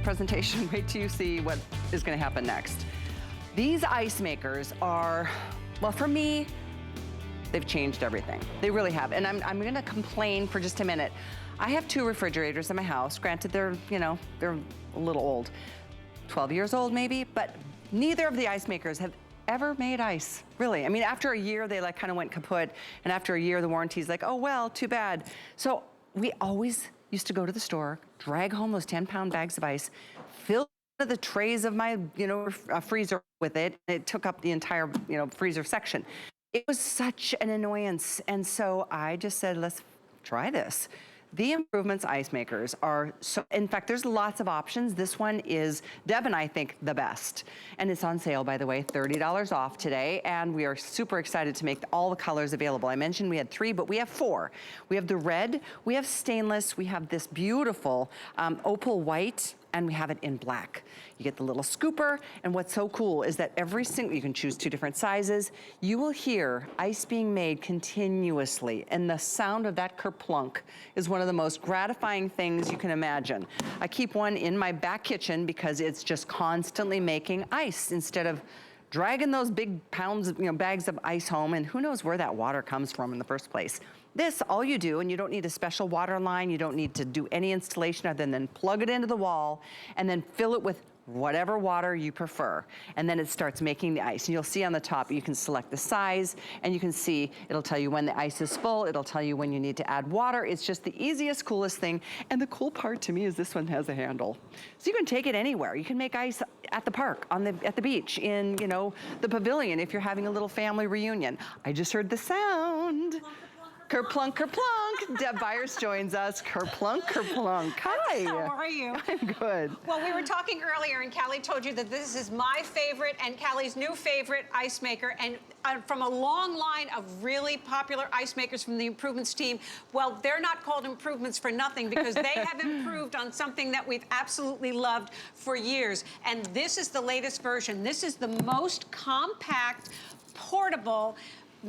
presentation. Wait till you see what is gonna happen next. These ice makers are, well, for me, they've changed everything. They really have. And I'm gonna complain for just a minute. I have 2 refrigerators in my house. Granted, they're, you know, they're a little old. 12 years old maybe, but neither of the ice makers have ever made ice, really. I mean, after a year, they like kind of went kaput, and after a year, the warranty's like, oh well, too bad. So we always used to go to the store, drag home those 10-pound bags of ice, fill the trays of my, you know, freezer with it. It took up the entire, you know, freezer section. It was such an annoyance, and so I just said, let's try this. The Improvements ice makers are so, in fact, there's lots of options. This one is, Deb and I think, the best. And it's on sale, by the way, $30 off today. And we are super excited to make all the colors available. I mentioned we had 3, but we have 4. We have the red, we have stainless, we have this beautiful opal white, and we have it in black. You get the little scooper, and what's so cool is that every single, you can choose 2 different sizes. You will hear ice being made continuously, and the sound of that kerplunk is one of the most gratifying things you can imagine. I keep one in my back kitchen because it's just constantly making ice instead of dragging those big pounds of, you know, bags of ice home, and who knows where that water comes from in the first place. This, all you do, and you don't need a special water line, you don't need to do any installation other than plug it into the wall and then fill it with whatever water you prefer. And then it starts making the ice. And you'll see on the top, you can select the size, and you can see, it'll tell you when the ice is full, it'll tell you when you need to add water. It's just the easiest, coolest thing. And the cool part to me is this one has a handle. So you can take it anywhere. You can make ice at the park, at the beach, in, you know, the pavilion if you're having a little family reunion. I just heard the sound. Kerplunk, kerplunk. Deb Byers joins us. Kerplunk, kerplunk. Hi. How are you? I'm good. Well, we were talking earlier, and Callie told you that this is my favorite and Callie's new favorite ice maker, and from a long line of really popular ice makers from the Improvements team. Well, they're not called Improvements for nothing, because they have improved on something that we've absolutely loved for years. And this is the latest version. This is the most compact, portable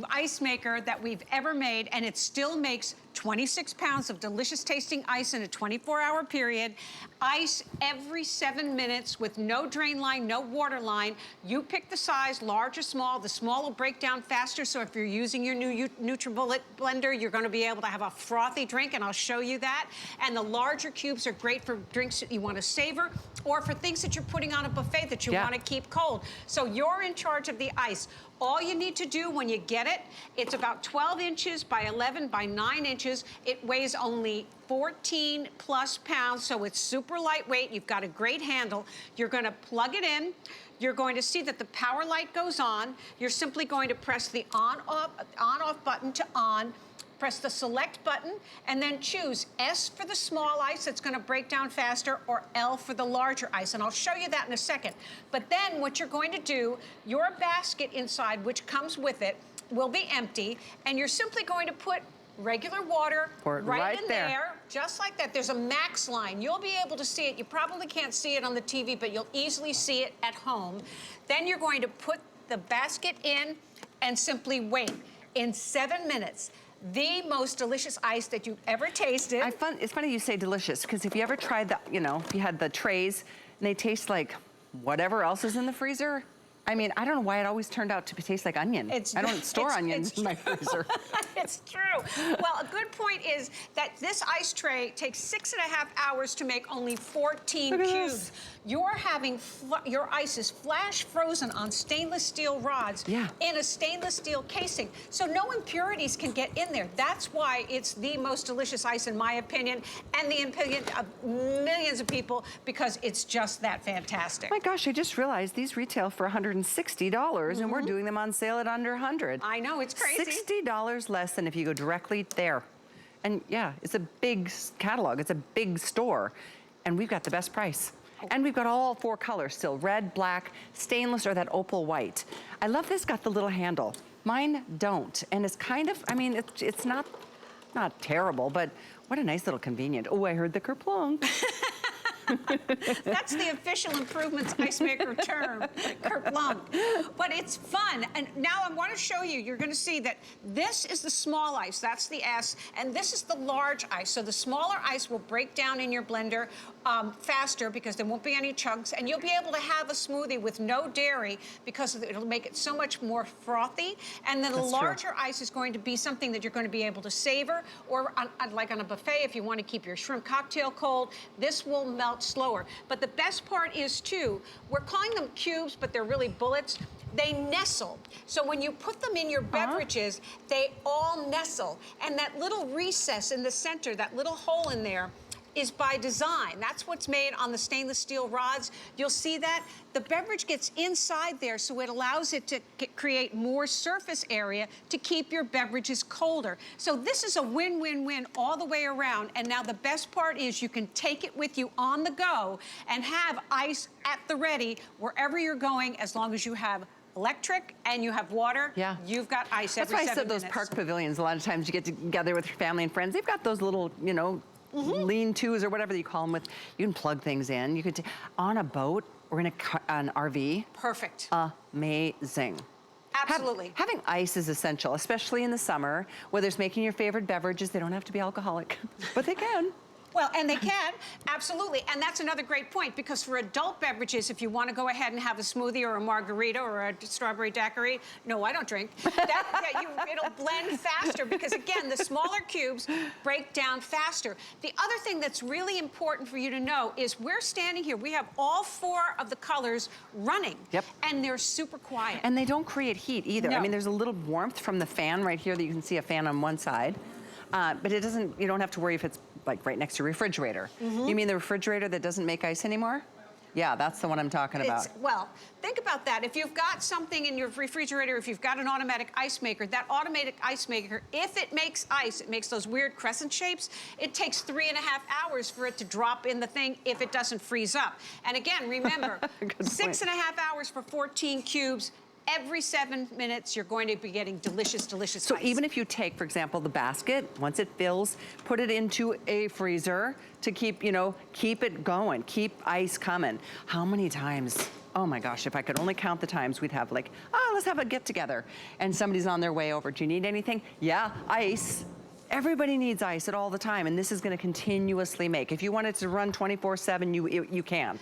ice maker that we've ever made, and it still makes 26 pounds of delicious tasting ice in a 24-hour period. Ice every 7 minutes with no drain line, no water line. You pick the size, large or small. The small will break down faster, so if you're using your new NutriBullet blender, you're gonna be able to have a frothy drink, and I'll show you that. And the larger cubes are great for drinks that you wanna savor, or for things that you're putting on a buffet that you wanna keep cold. So you're in charge of the ice. All you need to do when you get it, it's about 12 inches by 11 by 9 inches. It weighs only 14 plus pounds, so it's super lightweight. You've got a great handle. You're gonna plug it in. You're going to see that the power light goes on. You're simply going to press the on-off button to on. Press the select button, and then choose S for the small ice that's gonna break down faster, or L for the larger ice, and I'll show you that in a second. But then what you're going to do, your basket inside, which comes with it, will be empty, and you're simply going to put regular water right in there, just like that. There's a max line. You'll be able to see it. You probably can't see it on the TV, but you'll easily see it at home. Then you're going to put the basket in and simply wait. In 7 minutes, the most delicious ice that you've ever tasted. It's funny you say delicious, because if you ever tried the, you know, if you had the trays and they taste like whatever else is in the freezer, I mean, I don't know why it always turned out to taste like onion. I don't store onions in my freezer. It's true. Well, a good point is that this ice tray takes 6.5 hours to make only 14 cubes. You're having, your ice is flash frozen on stainless steel rods in a stainless steel casing. So no impurities can get in there. That's why it's the most delicious ice, in my opinion, and the opinion of millions of people, because it's just that fantastic. My gosh, I just realized these retail for $160, and we're doing them on sale at under $100. I know, it's crazy. $60 less than if you go directly there. And yeah, it's a big catalog, it's a big store, and we've got the best price. And we've got all 4 colors still, red, black, stainless, or that opal white. I love this got the little handle. Mine don't, and it's kind of, I mean, it's not terrible, but what a nice little convenient. Oh, I heard the kerplunk. That's the official Improvements ice maker term, kerplunk. But it's fun. And now I want to show you, you're going to see that this is the small ice, that's the S, and this is the large ice. So the smaller ice will break down in your blender, faster because there won't be any chunks, and you'll be able to have a smoothie with no dairy because it'll make it so much more frothy. And then the larger ice is going to be something that you're going to be able to savor, or like on a buffet, if you want to keep your shrimp cocktail cold, this will melt slower. But the best part is, too, we're calling them cubes, but they're really bullets. They nestle. So when you put them in your beverages, they all nestle. And that little recess in the center, that little hole in there, is by design. That's what's made on the stainless steel rods. You'll see that. The beverage gets inside there, so it allows it to create more surface area to keep your beverages colder. So this is a win-win-win all the way around. And now the best part is you can take it with you on the go and have ice at the ready wherever you're going, as long as you have electric and you have water. Yeah. You've got ice every 7 minutes. That's why I said those park pavilions. A lot of times you get together with your family and friends. They've got those little, you know, lean-tos or whatever you call them with. You can plug things in. You could on a boat or in an RV. Perfect. Amazing. Absolutely. Having ice is essential, especially in the summer, whether it's making your favorite beverages. They don't have to be alcoholic, but they can. Well, and they can, absolutely. And that's another great point, because for adult beverages, if you want to go ahead and have a smoothie or a margarita or a strawberry daiquiri, no, I don't drink, it'll blend faster because, again, the smaller cubes break down faster. The other thing that's really important for you to know is we're standing here. We have all 4 of the colors running. Yep. And they're super quiet. And they don't create heat either. No. I mean, there's a little warmth from the fan right here that you can see a fan on one side. But it doesn't, you don't have to worry if it's like right next to your refrigerator. You mean the refrigerator that doesn't make ice anymore? Yeah, that's the one I'm talking about. Well, think about that. If you've got something in your refrigerator, if you've got an automatic ice maker, that automatic ice maker, if it makes ice, it makes those weird crescent shapes, it takes 3.5 hours for it to drop in the thing if it doesn't freeze up. And again, remember, 6.5 hours for 14 cubes. Every 7 minutes, you're going to be getting delicious, delicious ice. So even if you take, for example, the basket, once it fills, put it into a freezer to keep, you know, keep it going, keep ice coming. How many times, oh my gosh, if I could only count the times we'd have like, oh, let's have a get together. And somebody's on their way over. Do you need anything? Yeah, ice. Everybody needs ice at all the time, and this is gonna continuously make. If you want it to run 24/7, you can.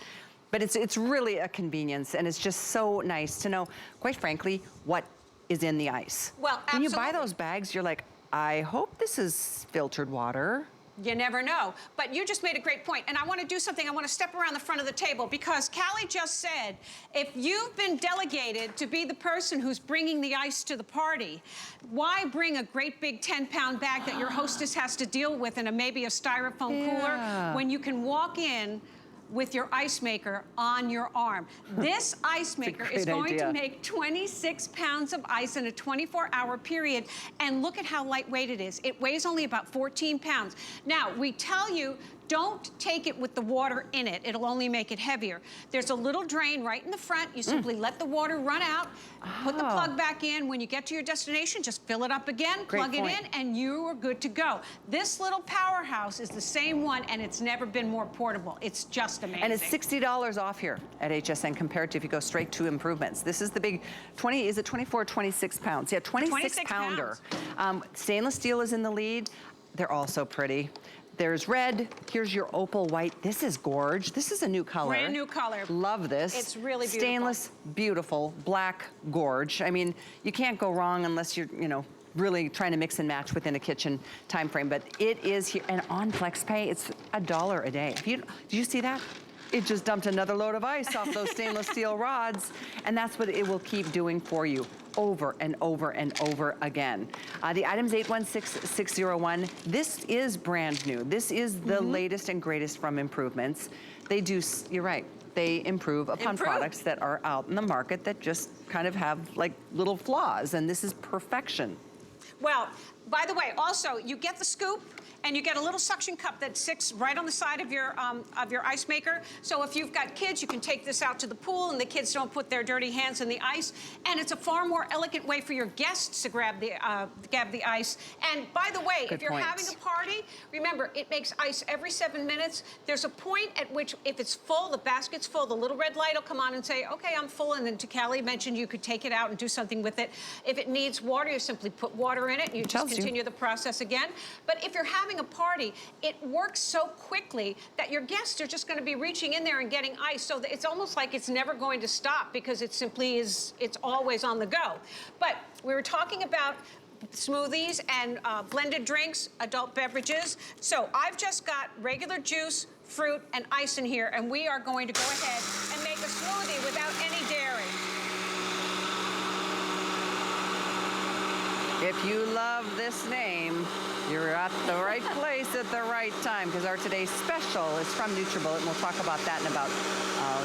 But it's really a convenience, and it's just so nice to know, quite frankly, what is in the ice. Well, absolutely. When you buy those bags, you're like, I hope this is filtered water. You never know. But you just made a great point. And I want to do something. I want to step around the front of the table, because Callie just said, if you've been delegated to be the person who's bringing the ice to the party, why bring a great big 10-pound bag that your hostess has to deal with in maybe a styrofoam cooler when you can walk in with your ice maker on your arm? This ice maker is going to make 26 pounds of ice in a 24-hour period, and look at how lightweight it is. It weighs only about 14 pounds. Now, we tell you, don't take it with the water in it. It'll only make it heavier. There's a little drain right in the front. You simply let the water run out, put the plug back in. When you get to your destination, just fill it up again, plug it in, and you are good to go. This little powerhouse is the same one, and it's never been more portable. It's just amazing. And it's $60 off here at HSN compared to if you go straight to improvements. This is the big 20, is it 24, 26 pounds? Yeah, 26 pounder. Stainless steel is in the lead. They're all so pretty. There's red, here's your opal white. This is gorge. This is a new color. Brand new color. Love this. It's really beautiful. Stainless, beautiful, black gorge. I mean, you can't go wrong unless you're, you know, really trying to mix and match within a kitchen time frame. But it is here, and on FlexPay, it's $1 a day. Did you see that? It just dumped another load of ice off those stainless steel rods, and that's what it will keep doing for you over and over and over again. The item's 816601. This is brand new. This is the latest and greatest from Improvements. They do, you're right, they improve upon products that are out in the market that just kind of have like little flaws, and this is perfection. Well, by the way, also, you get the scoop, and you get a little suction cup that sits right on the side of your ice maker. So if you've got kids, you can take this out to the pool, and the kids don't put their dirty hands in the ice. And it's a far more elegant way for your guests to grab the ice. And by the way, if you're having a party, remember, it makes ice every 7 minutes. There's a point at which, if it's full, the basket's full, the little red light will come on and say, okay, I'm full. And then to Callie mentioned, you could take it out and do something with it. If it needs water, you simply put water in it, and you just continue the process again. But if you're having having a party, it works so quickly that your guests are just going to be reaching in there and getting ice. So that it's almost like it's never going to stop because it simply is, it's always on the go. But we were talking about smoothies and blended drinks, adult beverages. So I've just got regular juice, fruit, and ice in here, and we are going to go ahead and make a smoothie without any dairy. If you love this name, you're at the right place at the right time, because our today's special is from NutriBullet, and we'll talk about that in about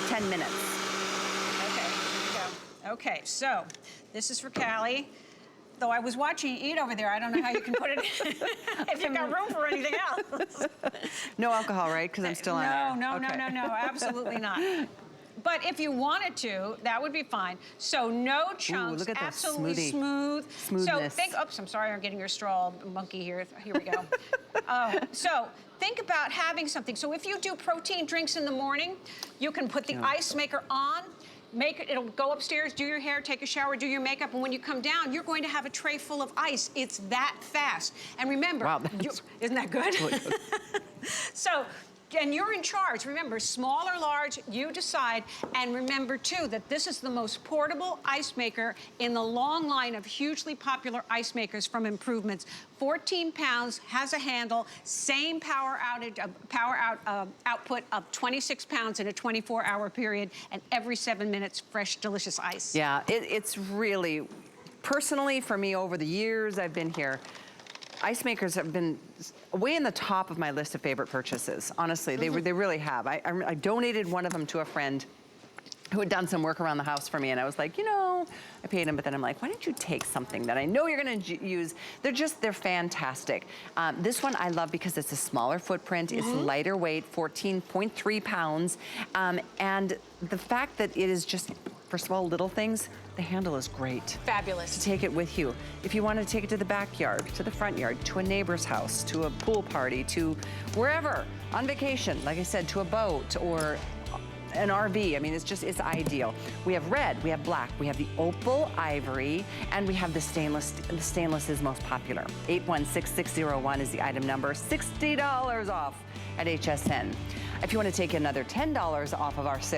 10 minutes. Okay, here we go. Okay, so this is for Callie. Though I was watching you eat over there, I don't know how you can put it in if you've got room for anything else. No alcohol, right? Because I'm still on air. No, absolutely not. But if you wanted to, that would be fine. So no chunks, look at that absolutely smoothie. smooth. So think, oops, I'm sorry, I'm getting your straw monkey here. Here we go. So think about having something. So if you do protein drinks in the morning, you can put the ice maker on, make it, it'll go upstairs, do your hair, take a shower, do your makeup, and when you come down, you're going to have a tray full of ice. It's that fast. And remember, wow, isn't that good? Really good. So, and you're in charge. Remember, small or large, you decide. And remember, too, that this is the most portable ice maker in the long line of hugely popular ice makers from Improvements. 14 pounds, has a handle, same power output of 26 pounds in a 24-hour period, and every 7 minutes, fresh, delicious ice. Yeah, it's really, personally, for me, over the years I've been here, ice makers have been way in the top of my list of favorite purchases. Honestly, they really have. I donated one of them to a friend who had done some work around the house for me, and I was like, you know, I paid him, but then I'm like, why don't you take something that I know you're gonna use? They're fantastic. This one I love because it's a smaller footprint, it's lighter weight, 14.3 pounds, and the fact that it is just, first of all, little things, the handle is great. Fabulous. To take it with you. If you want to take it to the backyard, to the front yard, to a neighbor's house, to a pool party, to wherever, on vacation, like I said, to a boat or an RV. I mean, it's ideal. We have red, we have black, we have the opal ivory, and we have the stainless. The stainless is most popular. 816601 is the item number. $60 off at HSN. If you want to take another $10 off of our sale